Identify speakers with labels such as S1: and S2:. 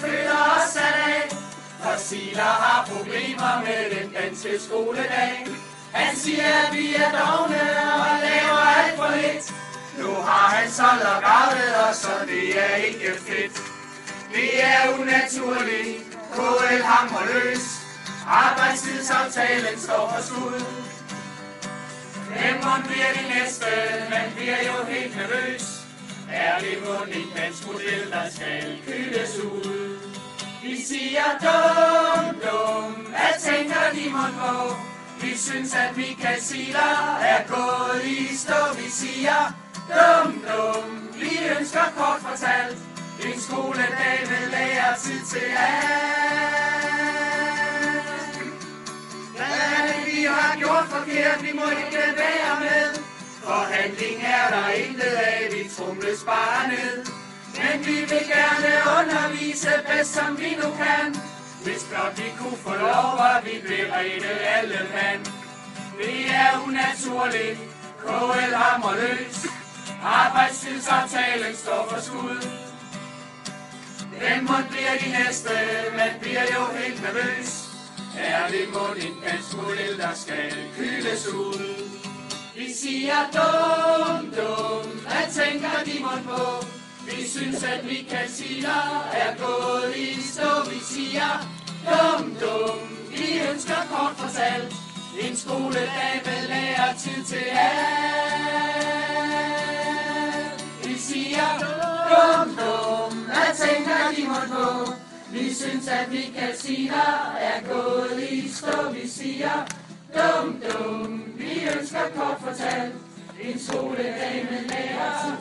S1: føler os sat af. For Siler har problemer med den danske skoledag. Han siger, at vi er dovne og laver alt for lidt. Nu har han så lockoutet os, så det er ikke fedt. Det er unaturligt, KL hamrer løs. Arbejdstidsaftalen står for skud. Hvem bliver de næste? Man bliver jo helt nervøs. Er det mon en dansk model, der skal kyldes ud? Vi siger dum, dum, hvad tænker de mon på? Vi synes, at Michael Siler er gået i stå. Vi siger dum, dum, vi ønsker kort fortalt en skoledag med lærertid til alt. Hvad er det, vi har gjort forkert? Vi må ikke være med. Forhandling er der intet af, vi trumles bare ned. Men vi vil gerne undervise bedst som vi nu kan. Hvis blot vi kunne få lov, at vi berede alle mand. Det er unaturligt, KL hamrer løs. Arbejdstidsaftalen står for skud. Hvem må bliver de næste? Man bliver jo helt nervøs. Er det mon en dansk model, der skal kyles ud? Vi siger dum, dum, hvad tænker de mon på? Vi synes, at Michael Siler er gået i stå. Vi siger dum, dum, vi ønsker kort fortalt en skoledag med lærertid til alt. Vi siger dum, dum, hvad tænker de mon på? Vi synes, at Michael Siler er gået i stå. Vi siger dum, dum, vi ønsker kort fortalt en skoledag med lærertid